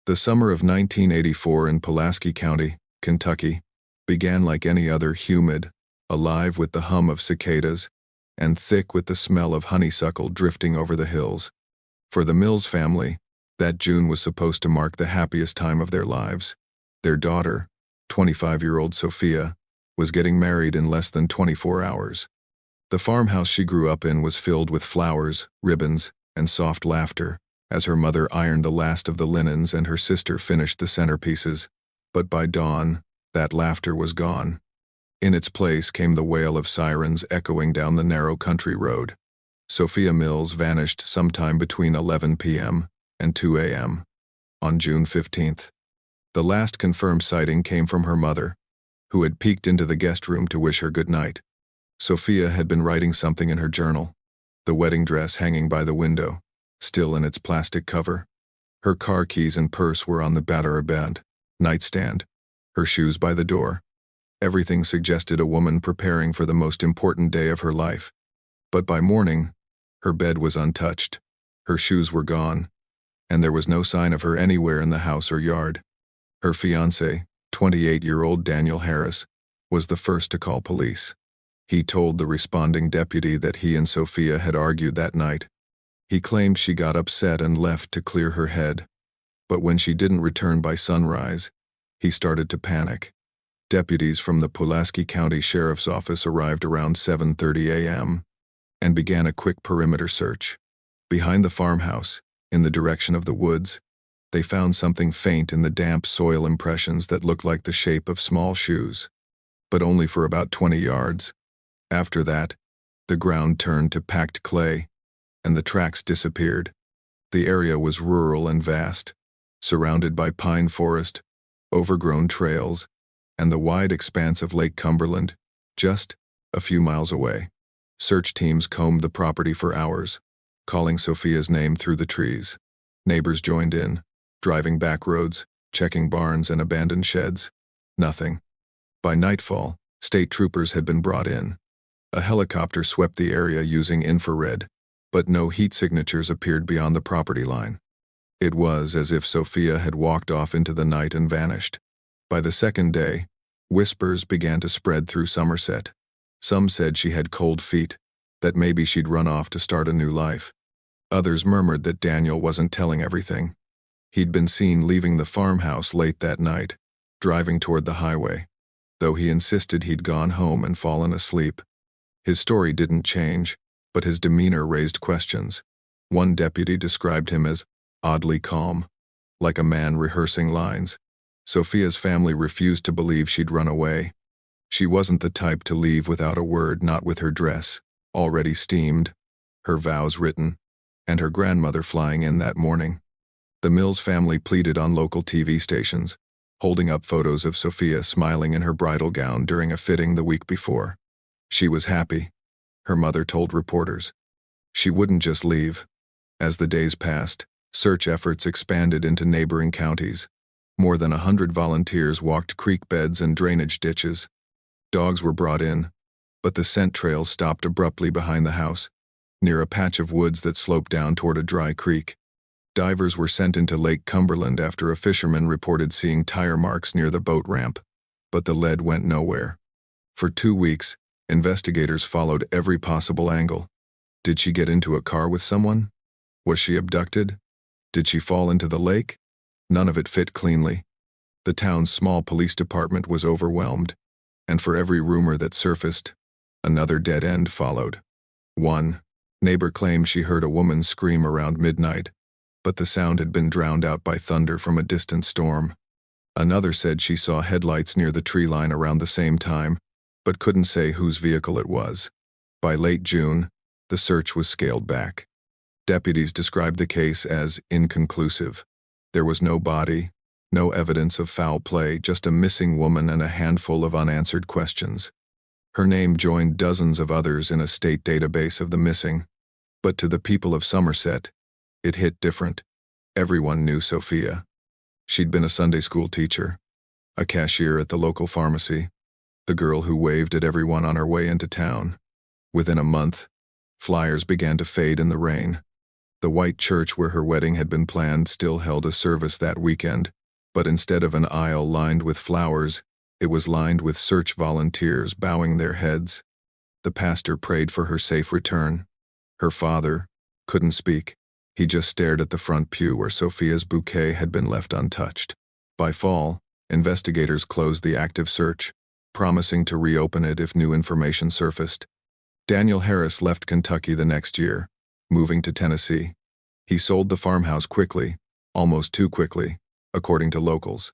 The summer of 1984 in Pulaski County, Kentucky, began like any other, humid, alive with the hum of cicadas, and thick with the smell of honeysuckle drifting over the hills. For the Mills family, that June was supposed to mark the happiest time of their lives. Their daughter, 25-year-old Sophia, was getting married in less than 24 hours. The farmhouse she grew up in was filled with flowers, ribbons, and soft laughter, as her mother ironed the last of the linens and her sister finished the centerpieces. But by dawn, that laughter was gone. In its place came the wail of sirens echoing down the narrow country road. Sophia Mills vanished sometime between 11 p.m. and 2 a.m. on June 15th. The last confirmed sighting came from her mother, who had peeked into the guest room to wish her good night. Sophia had been writing something in her journal, the wedding dress hanging by the window, still in its plastic cover. Her car keys and purse were on the bed nightstand, her shoes by the door. Everything suggested a woman preparing for the most important day of her life. But by morning, her bed was untouched, her shoes were gone, and there was no sign of her anywhere in the house or yard. Her fiancé, 28-year-old Daniel Harris, was the first to call police. He told the responding deputy that he and Sophia had argued that night. He claimed she got upset and left to clear her head. But when she didn't return by sunrise, he started to panic. Deputies from the Pulaski County Sheriff's Office arrived around 7:30 a.m. and began a quick perimeter search. Behind the farmhouse, in the direction of the woods, they found something faint in the damp soil impressions that looked like the shape of small shoes, but only for about 20 yards. After that, the ground turned to packed clay, and the tracks disappeared. The area was rural and vast, surrounded by pine forest, overgrown trails, and the wide expanse of Lake Cumberland, just a few miles away. Search teams combed the property for hours, calling Sophia's name through the trees. Neighbors joined in, driving back roads, checking barns and abandoned sheds. Nothing. By nightfall, state troopers had been brought in. A helicopter swept the area using infrared, but no heat signatures appeared beyond the property line. It was as if Sophia had walked off into the night and vanished. By the second day, whispers began to spread through Somerset. Some said she had cold feet, that maybe she'd run off to start a new life. Others murmured that Daniel wasn't telling everything. He'd been seen leaving the farmhouse late that night, driving toward the highway, though he insisted he'd gone home and fallen asleep. His story didn't change, but his demeanor raised questions. One deputy described him as oddly calm, like a man rehearsing lines. Sophia's family refused to believe she'd run away. She wasn't the type to leave without a word, not with her dress, already steamed, her vows written, and her grandmother flying in that morning. The Mills family pleaded on local TV stations, holding up photos of Sophia smiling in her bridal gown during a fitting the week before. She was happy, her mother told reporters. She wouldn't just leave. As the days passed, search efforts expanded into neighboring counties. More than 100 volunteers walked creek beds and drainage ditches. Dogs were brought in, but the scent trails stopped abruptly behind the house, near a patch of woods that sloped down toward a dry creek. Divers were sent into Lake Cumberland after a fisherman reported seeing tire marks near the boat ramp, but the lead went nowhere. For 2 weeks, investigators followed every possible angle. Did she get into a car with someone? Was she abducted? Did she fall into the lake? None of it fit cleanly. The town's small police department was overwhelmed, and for every rumor that surfaced, another dead end followed. One neighbor claimed she heard a woman scream around midnight, but the sound had been drowned out by thunder from a distant storm. Another said she saw headlights near the tree line around the same time, but couldn't say whose vehicle it was. By late June, the search was scaled back. Deputies described the case as inconclusive. There was no body, no evidence of foul play, just a missing woman and a handful of unanswered questions. Her name joined dozens of others in a state database of the missing. But to the people of Somerset, it hit different. Everyone knew Sophia. She'd been a Sunday school teacher, a cashier at the local pharmacy, the girl who waved at everyone on her way into town. Within a month, flyers began to fade in the rain. The white church where her wedding had been planned still held a service that weekend, but instead of an aisle lined with flowers, it was lined with search volunteers bowing their heads. The pastor prayed for her safe return. Her father couldn't speak. He just stared at the front pew where Sophia's bouquet had been left untouched. By fall, investigators closed the active search, promising to reopen it if new information surfaced. Daniel Harris left Kentucky the next year, moving to Tennessee. He sold the farmhouse quickly, almost too quickly, according to locals.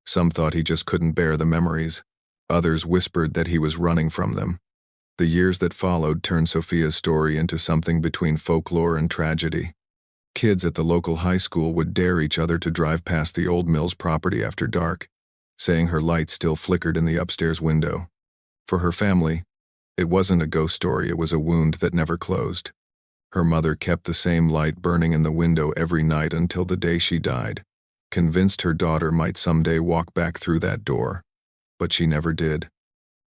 Some thought he just couldn't bear the memories. Others whispered that he was running from them. The years that followed turned Sophia's story into something between folklore and tragedy. Kids at the local high school would dare each other to drive past the old Mills property after dark, saying her light still flickered in the upstairs window. For her family, it wasn't a ghost story, it was a wound that never closed. Her mother kept the same light burning in the window every night until the day she died, convinced her daughter might someday walk back through that door. But she never did.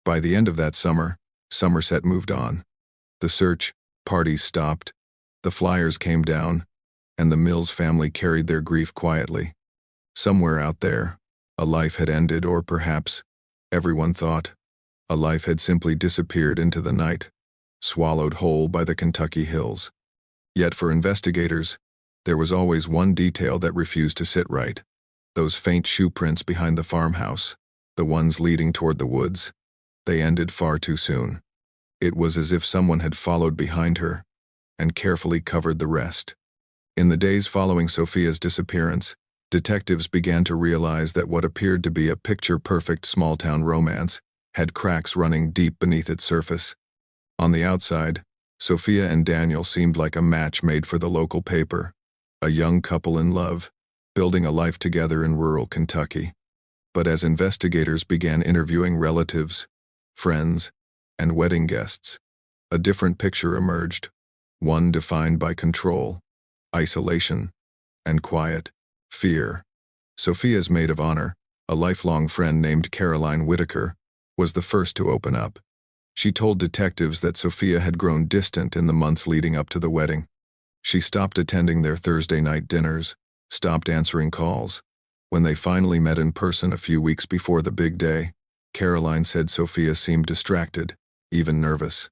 By the end of that summer, Somerset moved on. The search parties stopped, the flyers came down, and the Mills family carried their grief quietly. Somewhere out there, a life had ended, or perhaps, everyone thought, a life had simply disappeared into the night, swallowed whole by the Kentucky hills. Yet for investigators, there was always one detail that refused to sit right. Those faint shoe prints behind the farmhouse, the ones leading toward the woods, they ended far too soon. It was as if someone had followed behind her and carefully covered the rest. In the days following Sophia's disappearance, detectives began to realize that what appeared to be a picture-perfect small-town romance had cracks running deep beneath its surface. On the outside, Sophia and Daniel seemed like a match made for the local paper, a young couple in love, building a life together in rural Kentucky. But as investigators began interviewing relatives, friends, and wedding guests, a different picture emerged, one defined by control, isolation, and quiet fear. Sophia's maid of honor, a lifelong friend named Caroline Whitaker, was the first to open up. She told detectives that Sophia had grown distant in the months leading up to the wedding. She stopped attending their Thursday night dinners, stopped answering calls. When they finally met in person a few weeks before the big day, Caroline said Sophia seemed distracted, even nervous.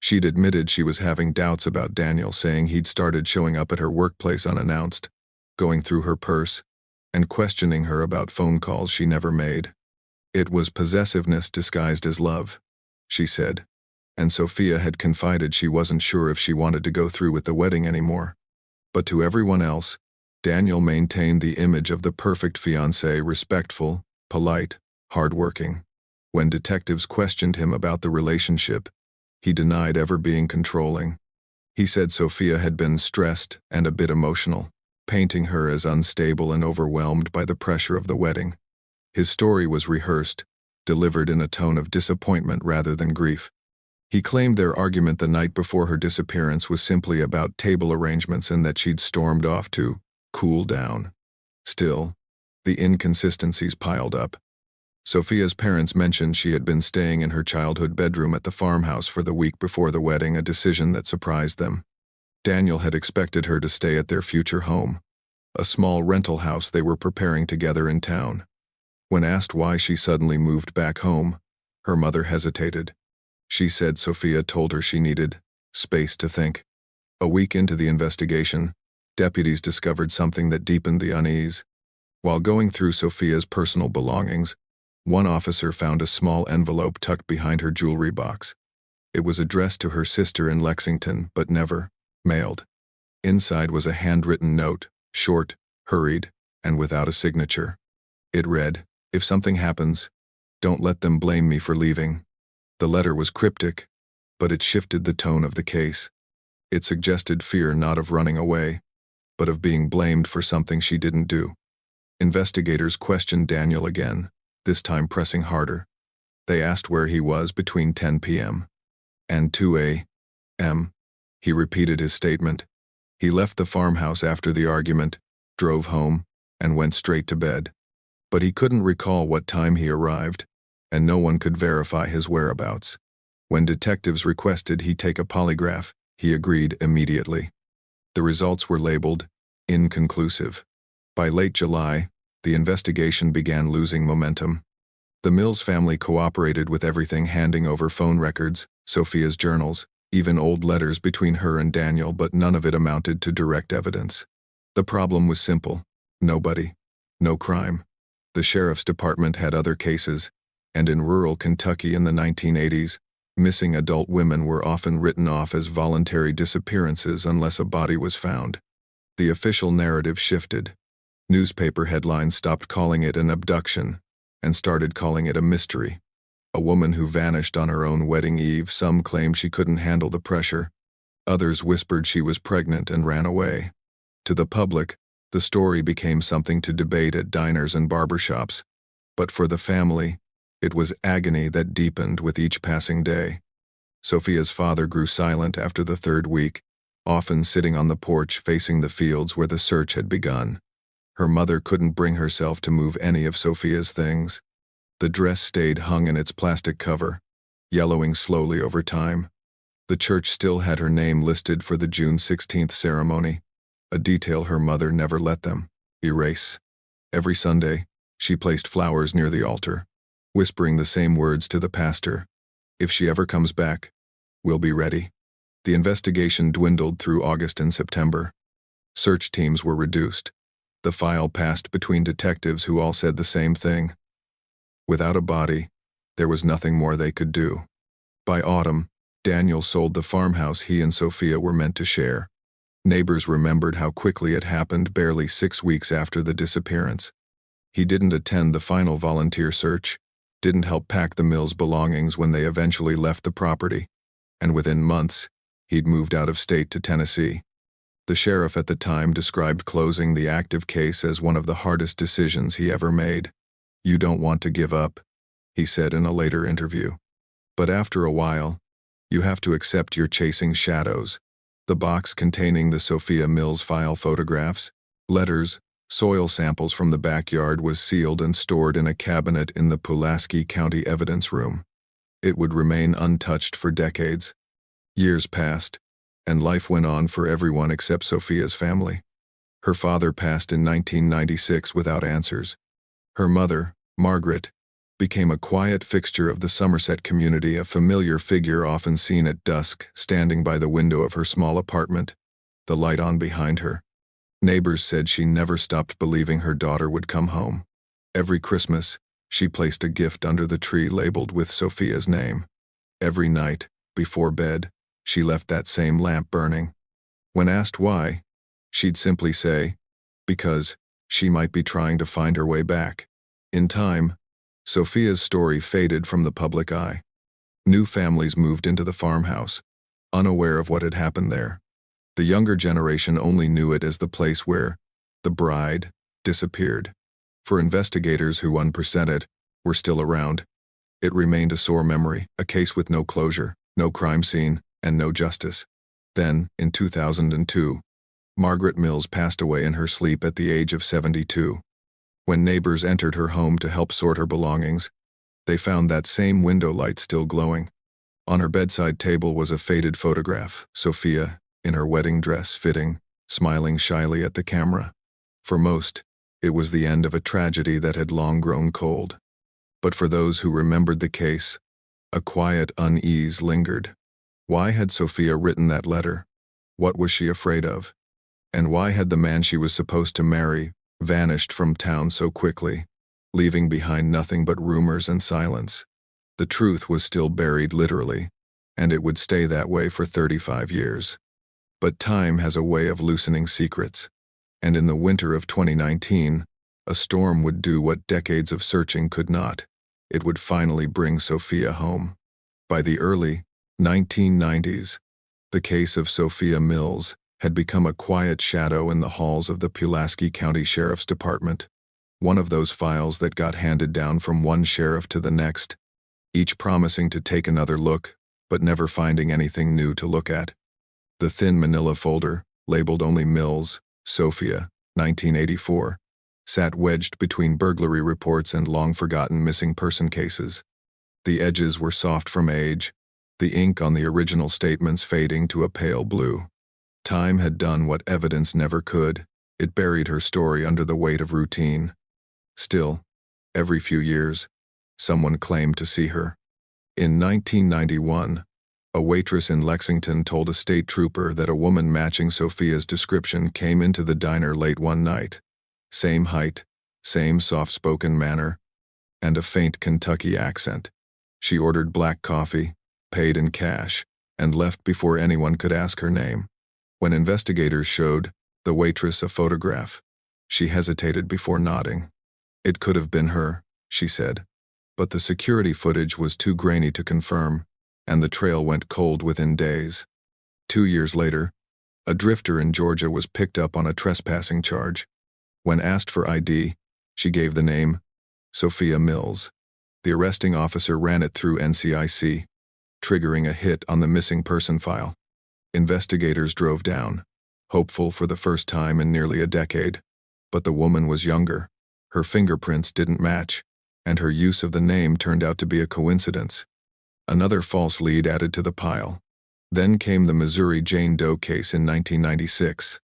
She'd admitted she was having doubts about Daniel, saying he'd started showing up at her workplace unannounced, going through her purse, and questioning her about phone calls she never made. It was possessiveness disguised as love, she said, and Sophia had confided she wasn't sure if she wanted to go through with the wedding anymore. But to everyone else, Daniel maintained the image of the perfect fiancé, respectful, polite, hardworking. When detectives questioned him about the relationship, he denied ever being controlling. He said Sophia had been stressed and a bit emotional, painting her as unstable and overwhelmed by the pressure of the wedding. His story was rehearsed, delivered in a tone of disappointment rather than grief. He claimed their argument the night before her disappearance was simply about table arrangements and that she'd stormed off to cool down. Still, the inconsistencies piled up. Sophia's parents mentioned she had been staying in her childhood bedroom at the farmhouse for the week before the wedding, a decision that surprised them. Daniel had expected her to stay at their future home, a small rental house they were preparing together in town. When asked why she suddenly moved back home, her mother hesitated. She said Sophia told her she needed space to think. A week into the investigation, deputies discovered something that deepened the unease. While going through Sophia's personal belongings, one officer found a small envelope tucked behind her jewelry box. It was addressed to her sister in Lexington, but never mailed. Inside was a handwritten note, short, hurried, and without a signature. It read, "If something happens, don't let them blame me for leaving." The letter was cryptic, but it shifted the tone of the case. It suggested fear not of running away, but of being blamed for something she didn't do. Investigators questioned Daniel again, this time pressing harder. They asked where he was between 10 p.m. and 2 a.m. He repeated his statement. He left the farmhouse after the argument, drove home, and went straight to bed. But he couldn't recall what time he arrived, and no one could verify his whereabouts. When detectives requested he take a polygraph, he agreed immediately. The results were labeled inconclusive. By late July, the investigation began losing momentum. The Mills family cooperated with everything, handing over phone records, Sophia's journals, even old letters between her and Daniel, but none of it amounted to direct evidence. The problem was simple: nobody, no crime. The sheriff's department had other cases, and in rural Kentucky in the 1980s, missing adult women were often written off as voluntary disappearances unless a body was found. The official narrative shifted. Newspaper headlines stopped calling it an abduction and started calling it a mystery. A woman who vanished on her own wedding eve. Some claimed she couldn't handle the pressure. Others whispered she was pregnant and ran away. To the public, the story became something to debate at diners and barbershops. But for the family, it was agony that deepened with each passing day. Sophia's father grew silent after the third week, often sitting on the porch facing the fields where the search had begun. Her mother couldn't bring herself to move any of Sophia's things. The dress stayed hung in its plastic cover, yellowing slowly over time. The church still had her name listed for the June 16th ceremony, a detail her mother never let them erase. Every Sunday, she placed flowers near the altar, whispering the same words to the pastor: "If she ever comes back, we'll be ready." The investigation dwindled through August and September. Search teams were reduced. The file passed between detectives who all said the same thing: without a body, there was nothing more they could do. By autumn, Daniel sold the farmhouse he and Sophia were meant to share. Neighbors remembered how quickly it happened, barely 6 weeks after the disappearance. He didn't attend the final volunteer search, didn't help pack the Mills' belongings when they eventually left the property, and within months, he'd moved out of state to Tennessee. The sheriff at the time described closing the active case as one of the hardest decisions he ever made. "You don't want to give up," he said in a later interview. "But after a while, you have to accept you're chasing shadows." The box containing the Sophia Mills file photographs, letters, soil samples from the backyard was sealed and stored in a cabinet in the Pulaski County Evidence Room. It would remain untouched for decades. Years passed, and life went on for everyone except Sophia's family. Her father passed in 1996 without answers. Her mother, Margaret, became a quiet fixture of the Somerset community, a familiar figure often seen at dusk, standing by the window of her small apartment, the light on behind her. Neighbors said she never stopped believing her daughter would come home. Every Christmas, she placed a gift under the tree labeled with Sophia's name. Every night, before bed, she left that same lamp burning. When asked why, she'd simply say, because she might be trying to find her way back. In time, Sophia's story faded from the public eye. New families moved into the farmhouse, unaware of what had happened there. The younger generation only knew it as the place where the bride disappeared. For investigators who, unprecedented, were still around, it remained a sore memory, a case with no closure, no crime scene, and no justice. Then, in 2002, Margaret Mills passed away in her sleep at the age of 72. When neighbors entered her home to help sort her belongings, they found that same window light still glowing. On her bedside table was a faded photograph, Sophia, in her wedding dress, smiling shyly at the camera. For most, it was the end of a tragedy that had long grown cold. But for those who remembered the case, a quiet unease lingered. Why had Sophia written that letter? What was she afraid of? And why had the man she was supposed to marry vanished from town so quickly, leaving behind nothing but rumors and silence? The truth was still buried literally, and it would stay that way for 35 years. But time has a way of loosening secrets, and in the winter of 2019, a storm would do what decades of searching could not. It would finally bring Sophia home. By the early 1990s, the case of Sophia Mills had become a quiet shadow in the halls of the Pulaski County Sheriff's Department, one of those files that got handed down from one sheriff to the next, each promising to take another look, but never finding anything new to look at. The thin manila folder, labeled only Mills, Sophia, 1984, sat wedged between burglary reports and long-forgotten missing person cases. The edges were soft from age, the ink on the original statements fading to a pale blue. Time had done what evidence never could. It buried her story under the weight of routine. Still, every few years, someone claimed to see her. In 1991, a waitress in Lexington told a state trooper that a woman matching Sophia's description came into the diner late one night. Same height, same soft-spoken manner, and a faint Kentucky accent. She ordered black coffee, paid in cash, and left before anyone could ask her name. When investigators showed the waitress a photograph, she hesitated before nodding. It could have been her, she said, but the security footage was too grainy to confirm, and the trail went cold within days. 2 years later, a drifter in Georgia was picked up on a trespassing charge. When asked for ID, she gave the name Sophia Mills. The arresting officer ran it through NCIC, triggering a hit on the missing person file. Investigators drove down, hopeful for the first time in nearly a decade. But the woman was younger, her fingerprints didn't match, and her use of the name turned out to be a coincidence. Another false lead added to the pile. Then came the Missouri Jane Doe case in 1996.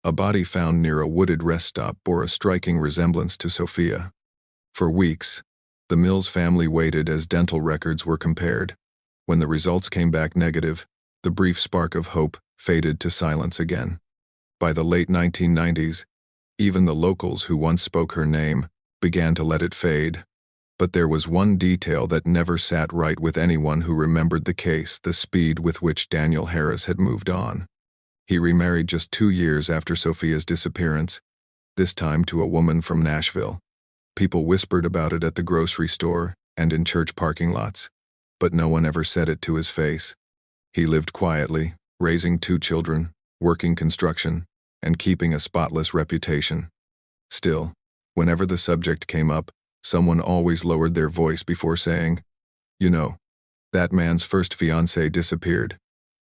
A body found near a wooded rest stop bore a striking resemblance to Sophia. For weeks, the Mills family waited as dental records were compared. When the results came back negative, the brief spark of hope faded to silence again. By the late 1990s, even the locals who once spoke her name began to let it fade. But there was one detail that never sat right with anyone who remembered the case: the speed with which Daniel Harris had moved on. He remarried just 2 years after Sophia's disappearance, this time to a woman from Nashville. People whispered about it at the grocery store and in church parking lots, but no one ever said it to his face. He lived quietly, raising 2 children, working construction, and keeping a spotless reputation. Still, whenever the subject came up, someone always lowered their voice before saying, "You know, that man's first fiancée disappeared."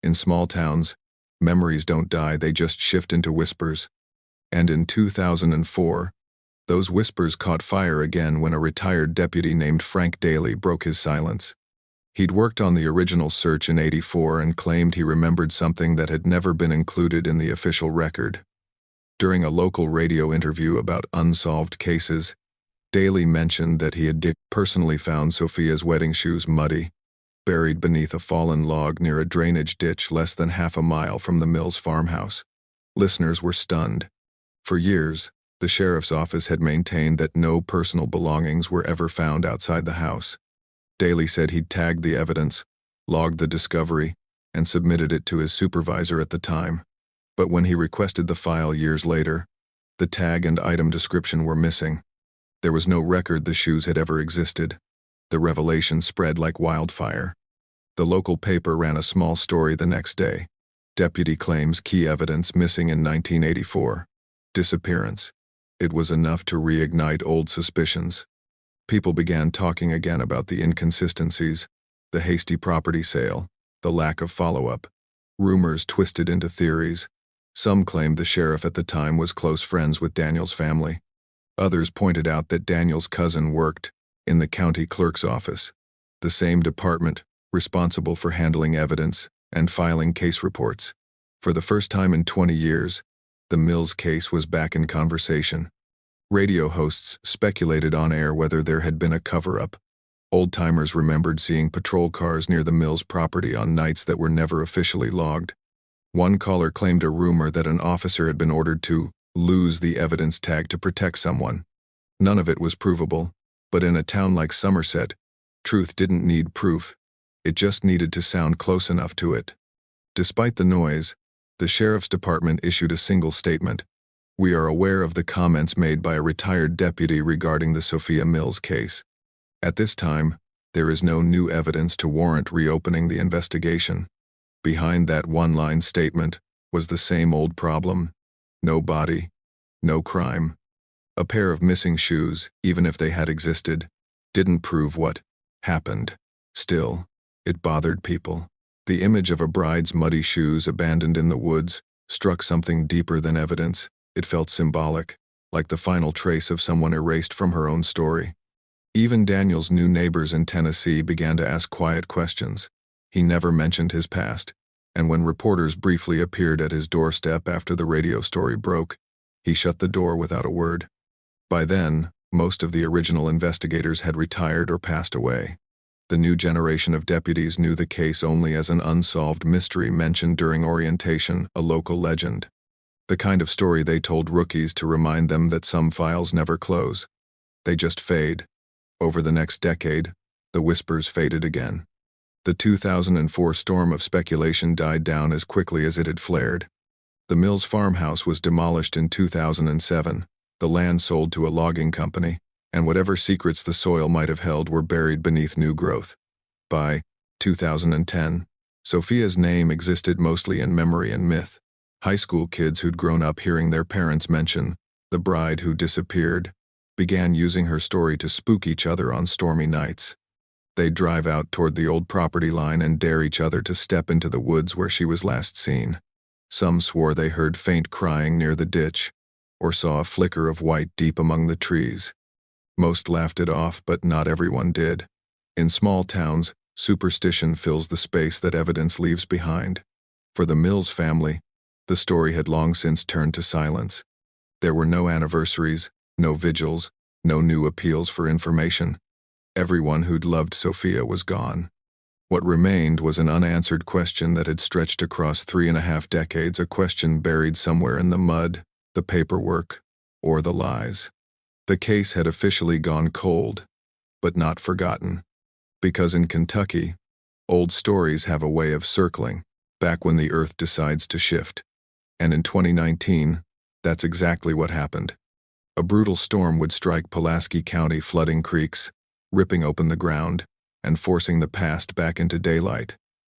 In small towns, memories don't die, they just shift into whispers. And in 2004, those whispers caught fire again when a retired deputy named Frank Daly broke his silence. He'd worked on the original search in '84 and claimed he remembered something that had never been included in the official record. During a local radio interview about unsolved cases, Daly mentioned that he had personally found Sophia's wedding shoes muddy, buried beneath a fallen log near a drainage ditch less than half a mile from the Mills farmhouse. Listeners were stunned. For years, the sheriff's office had maintained that no personal belongings were ever found outside the house. Daly said he'd tagged the evidence, logged the discovery, and submitted it to his supervisor at the time. But when he requested the file years later, the tag and item description were missing. There was no record the shoes had ever existed. The revelation spread like wildfire. The local paper ran a small story the next day. Deputy claims key evidence missing in 1984. Disappearance. It was enough to reignite old suspicions. People began talking again about the inconsistencies, the hasty property sale, the lack of follow-up. Rumors twisted into theories. Some claimed the sheriff at the time was close friends with Daniel's family. Others pointed out that Daniel's cousin worked in the county clerk's office, the same department responsible for handling evidence and filing case reports. For the first time in 20 years, the Mills case was back in conversation. Radio hosts speculated on air whether there had been a cover-up. Old-timers remembered seeing patrol cars near the Mills property on nights that were never officially logged. One caller claimed a rumor that an officer had been ordered to lose the evidence tag to protect someone. None of it was provable, but in a town like Somerset, truth didn't need proof. It just needed to sound close enough to it. Despite the noise, the sheriff's department issued a single statement: "We are aware of the comments made by a retired deputy regarding the Sophia Mills case. At this time, there is no new evidence to warrant reopening the investigation." Behind that one-line statement was the same old problem: no body, no crime. A pair of missing shoes, even if they had existed, didn't prove what happened. Still, it bothered people. The image of a bride's muddy shoes abandoned in the woods struck something deeper than evidence. It felt symbolic, like the final trace of someone erased from her own story. Even Daniel's new neighbors in Tennessee began to ask quiet questions. He never mentioned his past. and when reporters briefly appeared at his doorstep after the radio story broke, he shut the door without a word. By then, most of the original investigators had retired or passed away. The new generation of deputies knew the case only as an unsolved mystery mentioned during orientation, a local legend. The kind of story they told rookies to remind them that some files never close. They just fade. Over the next decade, the whispers faded again. The 2004 storm of speculation died down as quickly as it had flared. The Mills farmhouse was demolished in 2007, the land sold to a logging company, and whatever secrets the soil might have held were buried beneath new growth. By 2010, Sophia's name existed mostly in memory and myth. High school kids who'd grown up hearing their parents mention the bride who disappeared began using her story to spook each other on stormy nights. They'd drive out toward the old property line and dare each other to step into the woods where she was last seen. Some swore they heard faint crying near the ditch, or saw a flicker of white deep among the trees. Most laughed it off, but not everyone did. In small towns, superstition fills the space that evidence leaves behind. For the Mills family, the story had long since turned to silence. There were no anniversaries, no vigils, no new appeals for information. Everyone who'd loved Sophia was gone. What remained was an unanswered question that had stretched across 3.5 decades, a question buried somewhere in the mud, the paperwork, or the lies. The case had officially gone cold, but not forgotten. Because in Kentucky, old stories have a way of circling back when the earth decides to shift. And in 2019, that's exactly what happened. A brutal storm would strike Pulaski County, flooding creeks, ripping open the ground, and forcing the past back into daylight.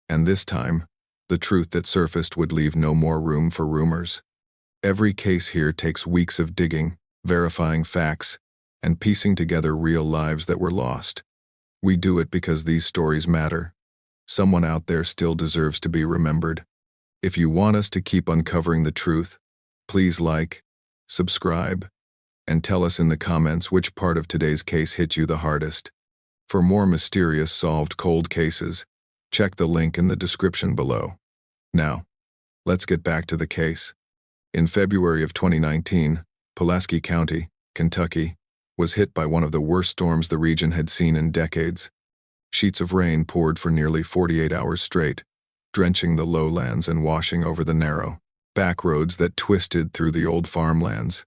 And this time, the truth that surfaced would leave no more room for rumors. Every case here takes weeks of digging, verifying facts, and piecing together real lives that were lost. We do it because these stories matter. Someone out there still deserves to be remembered. If you want us to keep uncovering the truth, please like, subscribe, and tell us in the comments which part of today's case hit you the hardest. For more mysterious solved cold cases, check the link in the description below. Now, let's get back to the case. In February of 2019, Pulaski County, Kentucky, was hit by one of the worst storms the region had seen in decades. Sheets of rain poured for nearly 48 hours straight, drenching the lowlands and washing over the narrow back roads that twisted through the old farmlands.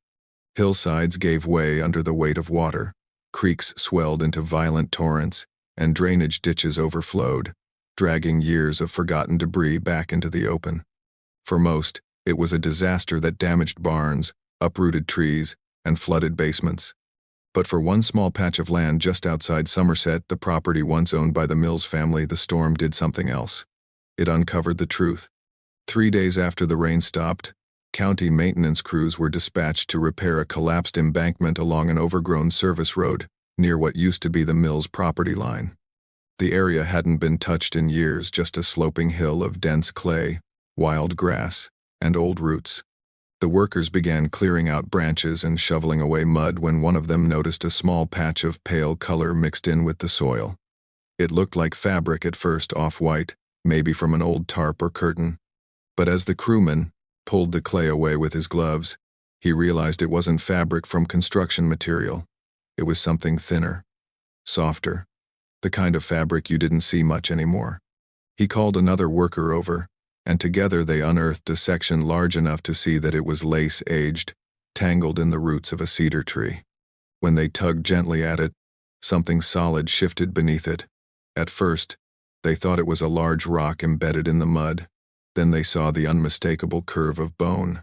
Hillsides gave way under the weight of water, creeks swelled into violent torrents, and drainage ditches overflowed, dragging years of forgotten debris back into the open. For most, it was a disaster that damaged barns, uprooted trees, and flooded basements. But for one small patch of land just outside Somerset, the property once owned by the Mills family, the storm did something else. It uncovered the truth. 3 days after the rain stopped, county maintenance crews were dispatched to repair a collapsed embankment along an overgrown service road near what used to be the Mills property line. The area hadn't been touched in years, just a sloping hill of dense clay, wild grass, and old roots. The workers began clearing out branches and shoveling away mud when one of them noticed a small patch of pale color mixed in with the soil. It looked like fabric at first, off-white, maybe from an old tarp or curtain. But as the crewman pulled the clay away with his gloves, he realized it wasn't fabric from construction material. It was something thinner, softer, the kind of fabric you didn't see much anymore. He called another worker over, and together they unearthed a section large enough to see that it was lace-aged, tangled in the roots of a cedar tree. When they tugged gently at it, something solid shifted beneath it. At first, they thought it was a large rock embedded in the mud. Then they saw the unmistakable curve of bone.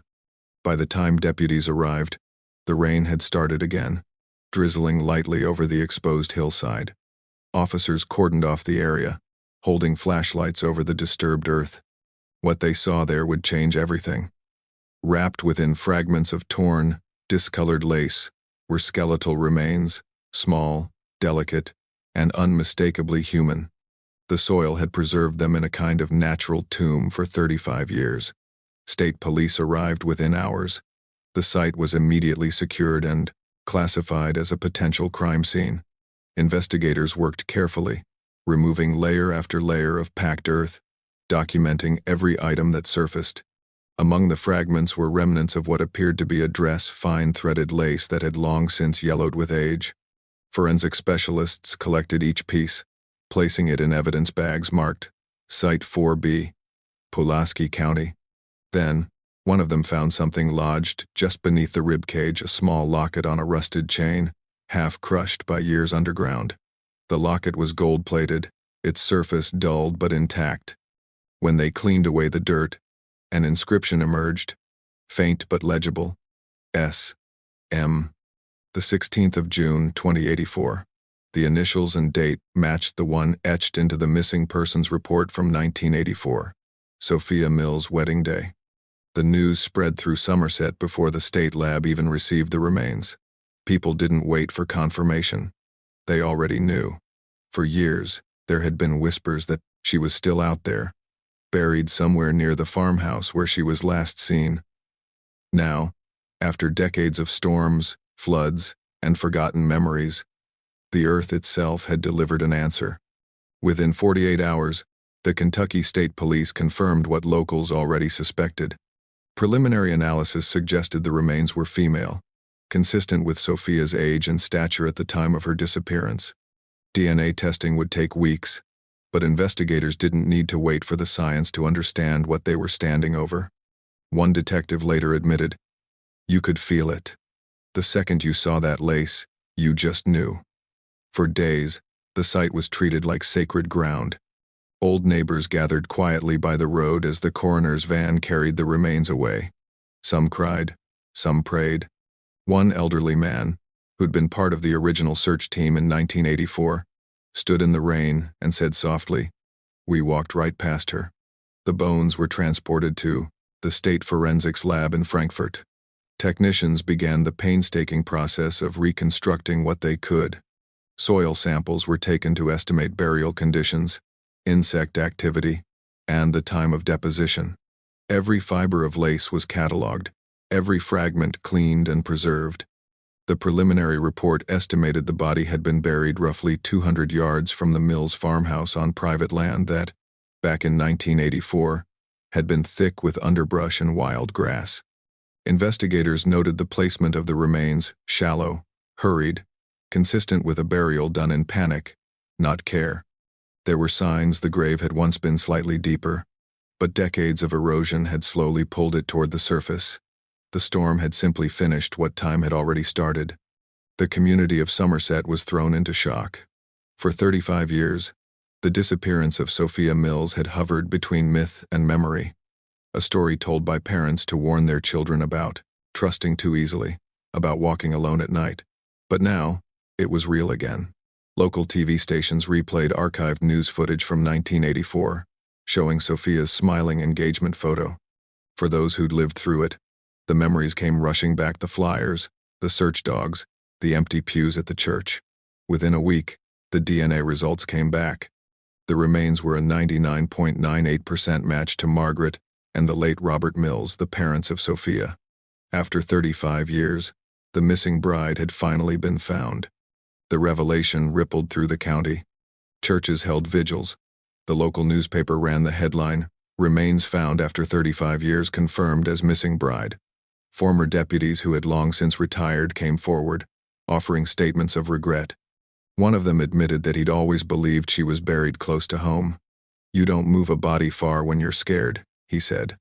By the time deputies arrived, the rain had started again, drizzling lightly over the exposed hillside. Officers cordoned off the area, holding flashlights over the disturbed earth. What they saw there would change everything. Wrapped within fragments of torn, discolored lace were skeletal remains, small, delicate, and unmistakably human. The soil had preserved them in a kind of natural tomb for 35 years. State police arrived within hours. The site was immediately secured and classified as a potential crime scene. Investigators worked carefully, removing layer after layer of packed earth, documenting every item that surfaced. Among the fragments were remnants of what appeared to be a dress, fine threaded lace that had long since yellowed with age. Forensic specialists collected each piece, placing it in evidence bags marked Site 4B, Pulaski County. Then, one of them found something lodged just beneath the rib cage, a small locket on a rusted chain, half crushed by years underground. The locket was gold-plated, its surface dulled but intact. When they cleaned away the dirt, an inscription emerged, faint but legible, S. M. The 16th of June, 2084. The initials and date matched the one etched into the missing persons report from 1984, Sophia Mills' wedding day. The news spread through Somerset before the state lab even received the remains. People didn't wait for confirmation. They already knew. For years, there had been whispers that she was still out there, buried somewhere near the farmhouse where she was last seen. Now, after decades of storms, floods, and forgotten memories, the earth itself had delivered an answer. Within 48 hours, the Kentucky State Police confirmed what locals already suspected. Preliminary analysis suggested the remains were female, consistent with Sophia's age and stature at the time of her disappearance. DNA testing would take weeks, but investigators didn't need to wait for the science to understand what they were standing over. One detective later admitted, "You could feel it. The second you saw that lace, you just knew." For days, the site was treated like sacred ground. Old neighbors gathered quietly by the road as the coroner's van carried the remains away. Some cried, some prayed. One elderly man, who'd been part of the original search team in 1984, stood in the rain and said softly, "We walked right past her." The bones were transported to the State Forensics Lab in Frankfurt. Technicians began the painstaking process of reconstructing what they could. Soil samples were taken to estimate burial conditions, insect activity, and the time of deposition. Every fiber of lace was catalogued, every fragment cleaned and preserved. The preliminary report estimated the body had been buried roughly 200 yards from the Mills farmhouse on private land that, back in 1984, had been thick with underbrush and wild grass. Investigators noted the placement of the remains, shallow, hurried, consistent with a burial done in panic, not care. There were signs the grave had once been slightly deeper, but decades of erosion had slowly pulled it toward the surface. The storm had simply finished what time had already started. The community of Somerset was thrown into shock. For 35 years, the disappearance of Sophia Mills had hovered between myth and memory, a story told by parents to warn their children about trusting too easily, about walking alone at night. But now, it was real again. Local TV stations replayed archived news footage from 1984, showing Sophia's smiling engagement photo. For those who'd lived through it, the memories came rushing back: the flyers, the search dogs, the empty pews at the church. Within a week, the DNA results came back. The remains were a 99.98% match to Margaret and the late Robert Mills, the parents of Sophia. After 35 years, the missing bride had finally been found. The revelation rippled through the county. Churches held vigils. The local newspaper ran the headline, "Remains found after 35 years confirmed as missing bride." Former deputies who had long since retired came forward, offering statements of regret. One of them admitted that he'd always believed she was buried close to home. "You don't move a body far when you're scared," he said.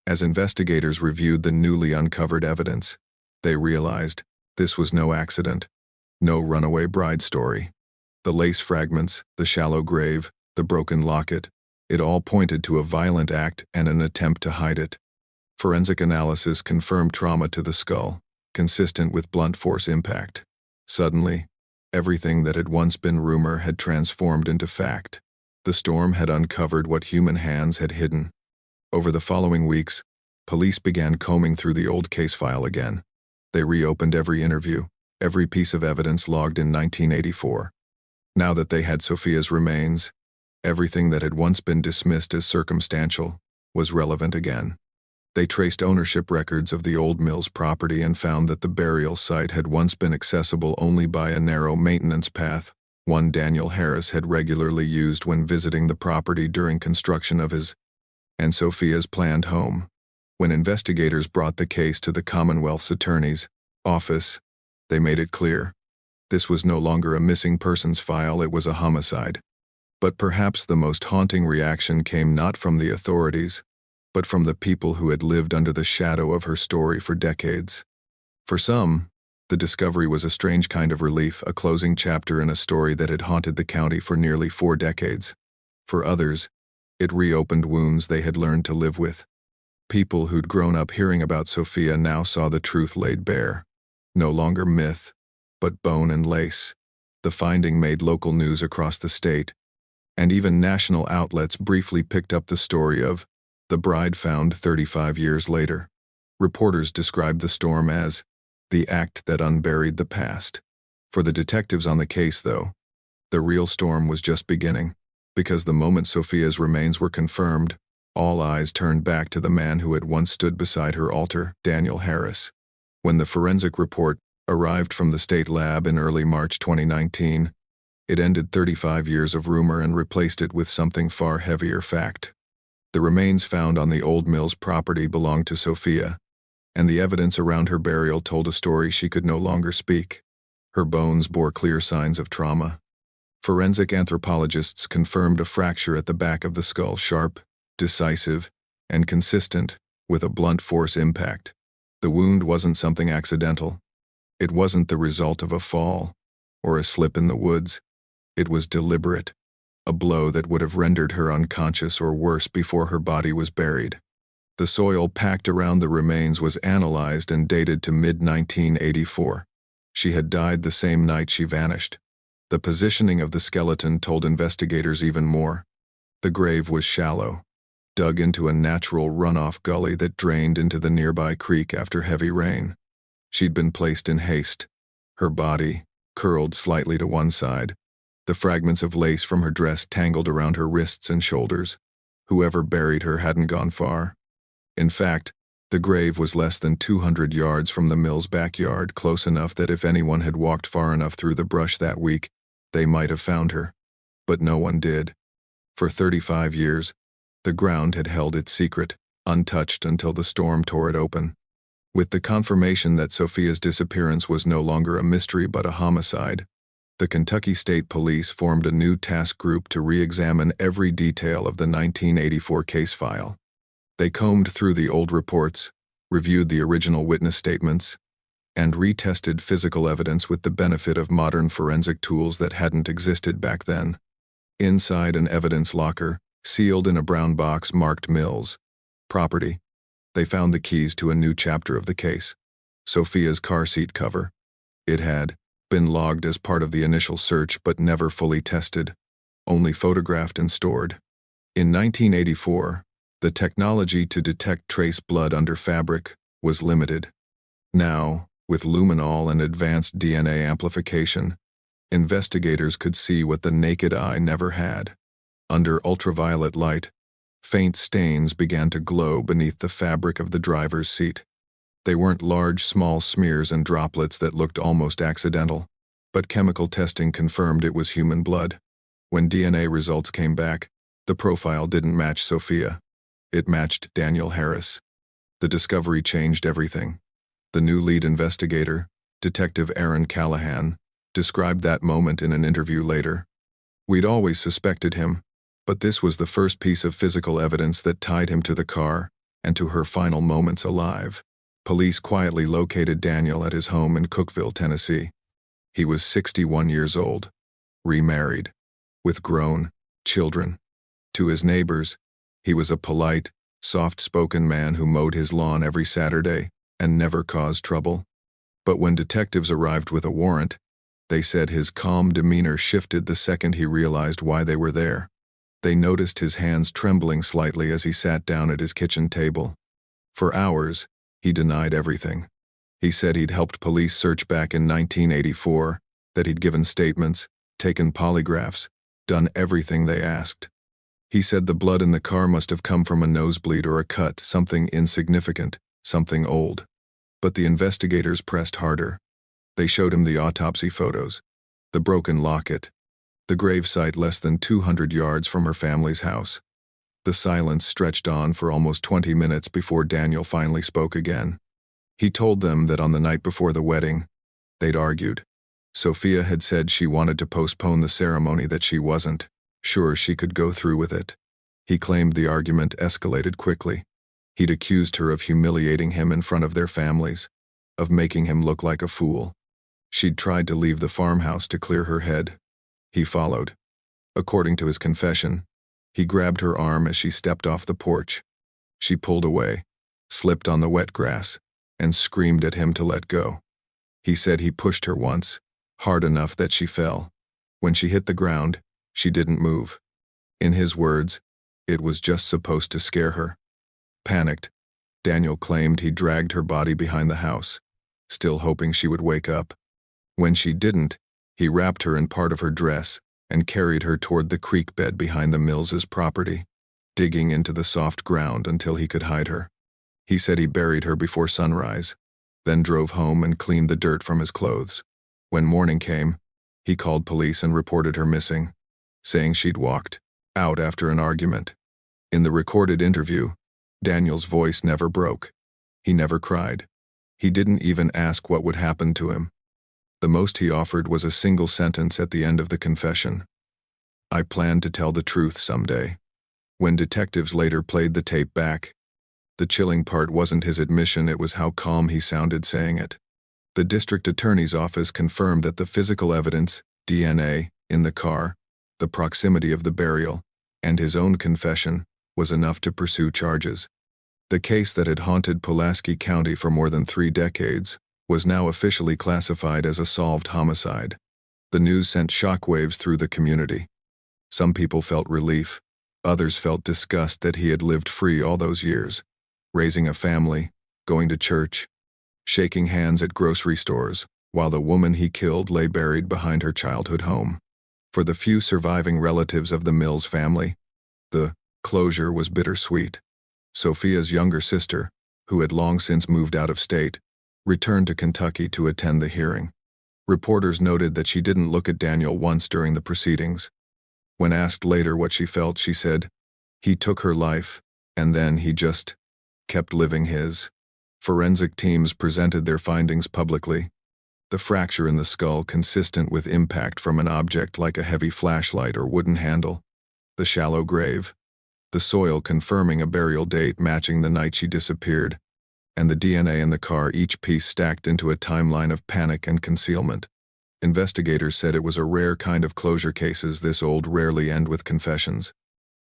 As investigators reviewed the newly uncovered evidence, they realized this was no accident, no runaway bride story. The lace fragments, the shallow grave, the broken locket, it all pointed to a violent act and an attempt to hide it. Forensic analysis confirmed trauma to the skull, consistent with blunt force impact. Suddenly, everything that had once been rumor had transformed into fact. The storm had uncovered what human hands had hidden. Over the following weeks, police began combing through the old case file again. They reopened every interview, every piece of evidence logged in 1984. Now that they had Sophia's remains, everything that had once been dismissed as circumstantial was relevant again. They traced ownership records of the old Mills property and found that the burial site had once been accessible only by a narrow maintenance path, one Daniel Harris had regularly used when visiting the property during construction of his and Sophia's planned home. When investigators brought the case to the Commonwealth's attorney's office, they made it clear. This was no longer a missing persons file, it was a homicide. But perhaps the most haunting reaction came not from the authorities, but from the people who had lived under the shadow of her story for decades. For some, the discovery was a strange kind of relief, a closing chapter in a story that had haunted the county for nearly 4 decades. For others, it reopened wounds they had learned to live with. People who'd grown up hearing about Sophia now saw the truth laid bare. No longer myth, but bone and lace. The finding made local news across the state, and even national outlets briefly picked up the story of the bride found 35 years later. Reporters described the storm as the act that unburied the past. For the detectives on the case, though, the real storm was just beginning, because the moment Sophia's remains were confirmed, all eyes turned back to the man who had once stood beside her altar, Daniel Harris. When the forensic report arrived from the state lab in early March 2019, it ended 35 years of rumor and replaced it with something far heavier: fact. The remains found on the old Mills property belonged to Sophia, and the evidence around her burial told a story she could no longer speak. Her bones bore clear signs of trauma. Forensic anthropologists confirmed a fracture at the back of the skull, sharp, decisive, and consistent with a blunt force impact. The wound wasn't something accidental. It wasn't the result of a fall or a slip in the woods. It was deliberate, a blow that would have rendered her unconscious or worse before her body was buried. The soil packed around the remains was analyzed and dated to mid-1984. She had died the same night she vanished. The positioning of the skeleton told investigators even more. The grave was shallow, dug into a natural runoff gully that drained into the nearby creek after heavy rain. She'd been placed in haste, her body curled slightly to one side, the fragments of lace from her dress tangled around her wrists and shoulders. Whoever buried her hadn't gone far. In fact, the grave was less than 200 yards from the Mills' backyard, close enough that if anyone had walked far enough through the brush that week, they might have found her. But no one did. For 35 years, the ground had held its secret, untouched until the storm tore it open. With the confirmation that Sophia's disappearance was no longer a mystery but a homicide, the Kentucky State Police formed a new task group to re-examine every detail of the 1984 case file. They combed through the old reports, reviewed the original witness statements, and retested physical evidence with the benefit of modern forensic tools that hadn't existed back then. Inside an evidence locker, sealed in a brown box marked Mills property, they found the keys to a new chapter of the case: Sophia's car seat cover. It had been logged as part of the initial search but never fully tested, only photographed and stored. In 1984, the technology to detect trace blood under fabric was limited. Now, with luminol and advanced DNA amplification, investigators could see what the naked eye never had. Under ultraviolet light, faint stains began to glow beneath the fabric of the driver's seat. They weren't large, small smears and droplets that looked almost accidental, but chemical testing confirmed it was human blood. When DNA results came back, the profile didn't match Sophia. It matched Daniel Harris. The discovery changed everything. The new lead investigator, Detective Aaron Callahan, described that moment in an interview later. "We'd always suspected him, but this was the first piece of physical evidence that tied him to the car and to her final moments alive." Police quietly located Daniel at his home in Cookeville, Tennessee. He was 61 years old, remarried, with grown children. To his neighbors, he was a polite, soft-spoken man who mowed his lawn every Saturday and never caused trouble. But when detectives arrived with a warrant, they said his calm demeanor shifted the second he realized why they were there. They noticed his hands trembling slightly as he sat down at his kitchen table. For hours, he denied everything. He said he'd helped police search back in 1984, that he'd given statements, taken polygraphs, done everything they asked. He said the blood in the car must have come from a nosebleed or a cut, something insignificant, something old. But the investigators pressed harder. They showed him the autopsy photos, the broken locket, the gravesite less than 200 yards from her family's house. The silence stretched on for almost 20 minutes before Daniel finally spoke again. He told them that on the night before the wedding, they'd argued. Sophia had said she wanted to postpone the ceremony, that she wasn't sure she could go through with it. He claimed the argument escalated quickly. He'd accused her of humiliating him in front of their families, of making him look like a fool. She'd tried to leave the farmhouse to clear her head. He followed. According to his confession, he grabbed her arm as she stepped off the porch. She pulled away, slipped on the wet grass, and screamed at him to let go. He said he pushed her once, hard enough that she fell. When she hit the ground, she didn't move. In his words, it was just supposed to scare her. Panicked, Daniel claimed he dragged her body behind the house, still hoping she would wake up. When she didn't, he wrapped her in part of her dress and carried her toward the creek bed behind the Mills's property, digging into the soft ground until he could hide her. He said he buried her before sunrise, then drove home and cleaned the dirt from his clothes. When morning came, he called police and reported her missing, saying she'd walked out after an argument. In the recorded interview, Daniel's voice never broke. He never cried. He didn't even ask what would happen to him. The most he offered was a single sentence at the end of the confession. "I plan to tell the truth someday." When detectives later played the tape back, the chilling part wasn't his admission, it was how calm he sounded saying it. The district attorney's office confirmed that the physical evidence, DNA, in the car, the proximity of the burial, and his own confession, was enough to pursue charges. The case that had haunted Pulaski County for more than 3 decades was now officially classified as a solved homicide. The news sent shockwaves through the community. Some people felt relief, others felt disgust that he had lived free all those years, raising a family, going to church, shaking hands at grocery stores, while the woman he killed lay buried behind her childhood home. For the few surviving relatives of the Mills family, the closure was bittersweet. Sophia's younger sister, who had long since moved out of state, returned to Kentucky to attend the hearing. Reporters noted that she didn't look at Daniel once during the proceedings. When asked later what she felt, she said, "He took her life, and then he just kept living his." Forensic teams presented their findings publicly. The fracture in the skull consistent with impact from an object like a heavy flashlight or wooden handle. The shallow grave. The soil confirming a burial date matching the night she disappeared. And the DNA in the car, each piece stacked into a timeline of panic and concealment. Investigators said it was a rare kind of closure. Cases this old rarely end with confessions.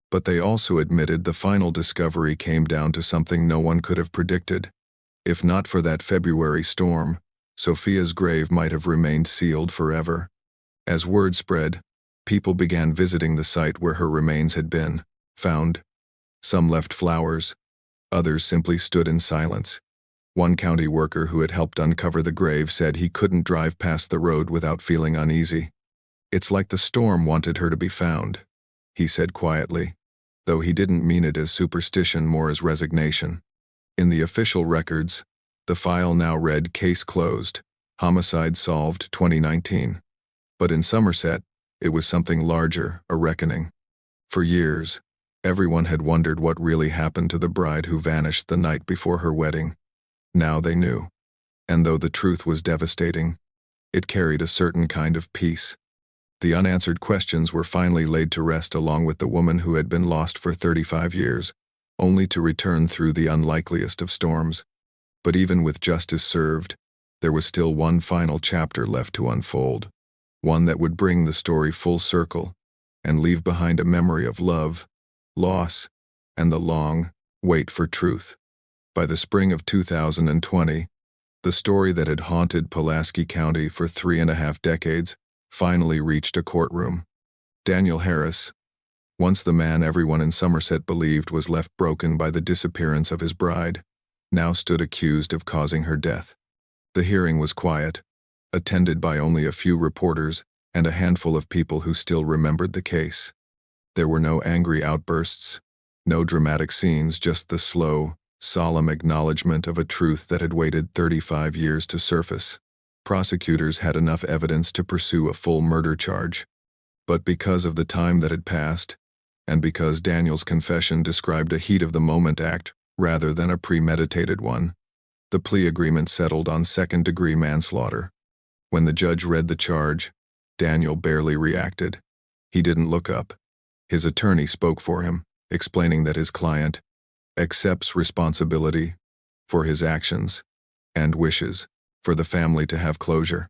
But they also admitted the final discovery came down to something no one could have predicted. If not for that February storm, Sophia's grave might have remained sealed forever. As word spread, people began visiting the site where her remains had been found. Some left flowers, others simply stood in silence. One county worker who had helped uncover the grave said he couldn't drive past the road without feeling uneasy. "It's like the storm wanted her to be found," he said quietly, though he didn't mean it as superstition, more as resignation. In the official records, the file now read "Case closed, homicide solved 2019. But in Somerset, it was something larger, a reckoning. For years, everyone had wondered what really happened to the bride who vanished the night before her wedding. Now they knew. And though the truth was devastating, it carried a certain kind of peace. The unanswered questions were finally laid to rest, along with the woman who had been lost for 35 years, only to return through the unlikeliest of storms. But even with justice served, there was still one final chapter left to unfold, one that would bring the story full circle and leave behind a memory of love, loss, and the long wait for truth. By the spring of 2020, the story that had haunted Pulaski County for 3.5 decades finally reached a courtroom. Daniel Harris, once the man everyone in Somerset believed was left broken by the disappearance of his bride, now stood accused of causing her death. The hearing was quiet, attended by only a few reporters and a handful of people who still remembered the case. There were no angry outbursts, no dramatic scenes, just the slow, solemn acknowledgement of a truth that had waited 35 years to surface. Prosecutors had enough evidence to pursue a full murder charge. But because of the time that had passed, and because Daniel's confession described a heat-of-the-moment act rather than a premeditated one. The plea agreement settled on second-degree manslaughter. When the judge read the charge, Daniel barely reacted. He didn't look up. His attorney spoke for him, explaining that his client accepts responsibility for his actions and wishes for the family to have closure.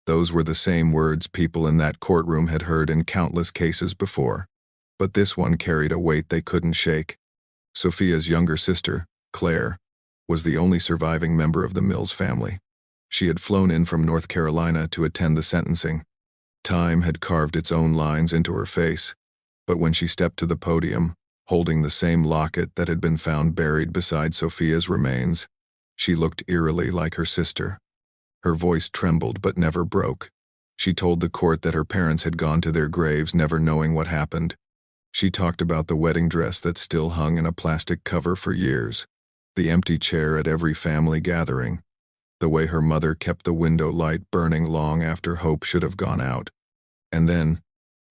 Those were the same words people in that courtroom had heard in countless cases before. But this one carried a weight they couldn't shake. Sophia's younger sister, Claire, was the only surviving member of the Mills family. She had flown in from North Carolina to attend the sentencing. Time had carved its own lines into her face, but when she stepped to the podium, holding the same locket that had been found buried beside Sophia's remains, she looked eerily like her sister. Her voice trembled but never broke. She told the court that her parents had gone to their graves never knowing what happened. She talked about the wedding dress that still hung in a plastic cover for years, the empty chair at every family gathering, the way her mother kept the window light burning long after hope should have gone out. And then,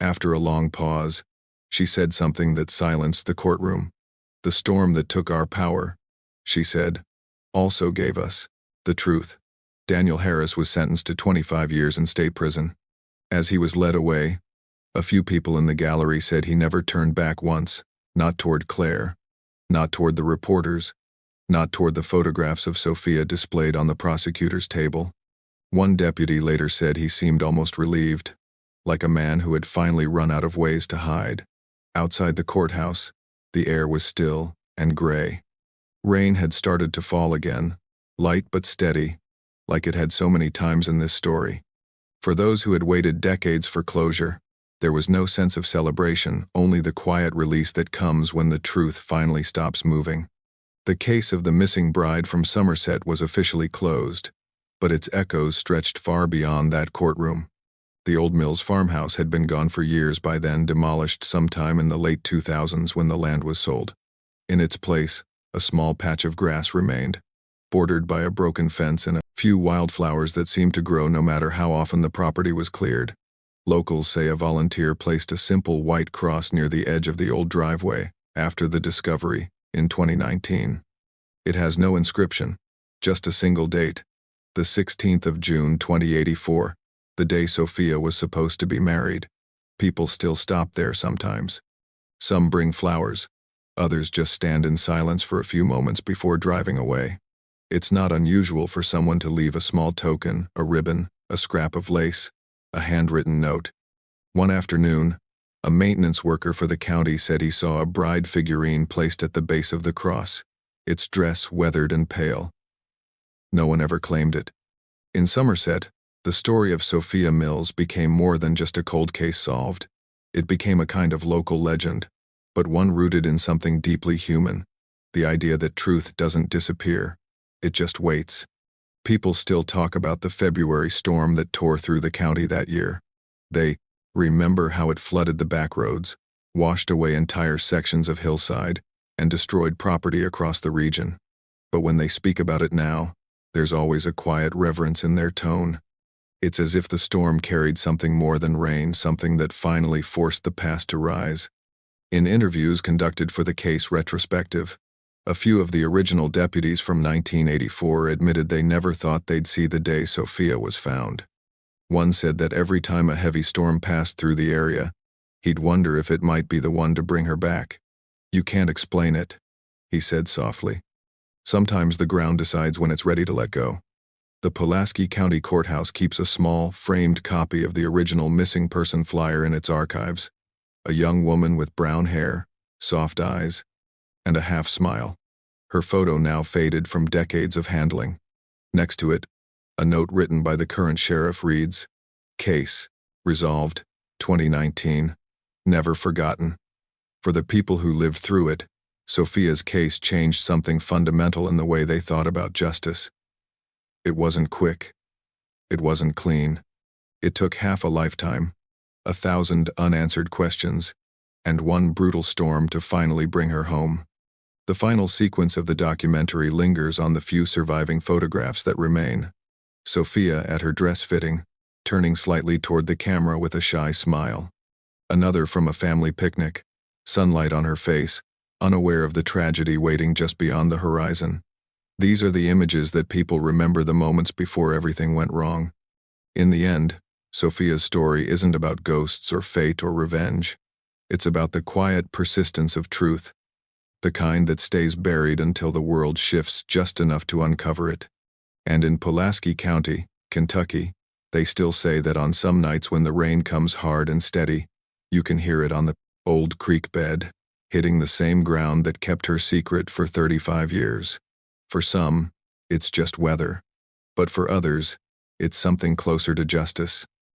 after a long pause, she said something that silenced the courtroom. "The storm that took our power," she said, "also gave us the truth." Daniel Harris was sentenced to 25 years in state prison. As he was led away, a few people in the gallery said he never turned back once, not toward Claire, not toward the reporters, not toward the photographs of Sophia displayed on the prosecutor's table. One deputy later said he seemed almost relieved, like a man who had finally run out of ways to hide. Outside the courthouse, the air was still and gray. Rain had started to fall again, light but steady, like it had so many times in this story. For those who had waited decades for closure, there was no sense of celebration, only the quiet release that comes when the truth finally stops moving. The case of the missing bride from Somerset was officially closed, but its echoes stretched far beyond that courtroom. The old Mills farmhouse had been gone for years by then, demolished sometime in the late 2000s when the land was sold. In its place, a small patch of grass remained, bordered by a broken fence and a few wildflowers that seemed to grow no matter how often the property was cleared. Locals say a volunteer placed a simple white cross near the edge of the old driveway after the discovery in 2019. It has no inscription, just a single date, the 16th of June 2084, the day Sophia was supposed to be married. People still stop there sometimes. Some bring flowers, others just stand in silence for a few moments before driving away. It's not unusual for someone to leave a small token, a ribbon, a scrap of lace, a handwritten note. One afternoon, a maintenance worker for the county said he saw a bride figurine placed at the base of the cross, its dress weathered and pale. No one ever claimed it. In Somerset, the story of Sophia Mills became more than just a cold case solved. It became a kind of local legend, but one rooted in something deeply human, the idea that truth doesn't disappear, it just waits. People still talk about the February storm that tore through the county that year. They remember how it flooded the back roads, washed away entire sections of hillside, and destroyed property across the region. But when they speak about it now, there's always a quiet reverence in their tone. It's as if the storm carried something more than rain, something that finally forced the past to rise. In interviews conducted for the case retrospective, a few of the original deputies from 1984 admitted they never thought they'd see the day Sophia was found. One said that every time a heavy storm passed through the area, he'd wonder if it might be the one to bring her back. "You can't explain it," he said softly. "Sometimes the ground decides when it's ready to let go." The Pulaski County Courthouse keeps a small, framed copy of the original missing person flyer in its archives. A young woman with brown hair, soft eyes, and a half-smile. Her photo now faded from decades of handling. Next to it, a note written by the current sheriff reads, "Case, resolved, 2019, never forgotten." For the people who lived through it, Sophia's case changed something fundamental in the way they thought about justice. It wasn't quick. It wasn't clean. It took half a lifetime, 1,000 unanswered questions, and one brutal storm to finally bring her home. The final sequence of the documentary lingers on the few surviving photographs that remain. Sophia at her dress fitting, turning slightly toward the camera with a shy smile. Another from a family picnic, sunlight on her face, unaware of the tragedy waiting just beyond the horizon. These are the images that people remember the moments before everything went wrong. In the end, Sophia's story isn't about ghosts or fate or revenge. It's about the quiet persistence of truth, the kind that stays buried until the world shifts just enough to uncover it. And in Pulaski County, Kentucky, they still say that on some nights when the rain comes hard and steady, you can hear it on the old creek bed, hitting the same ground that kept her secret for 35 years. For some, it's just weather. But for others, it's something closer to justice.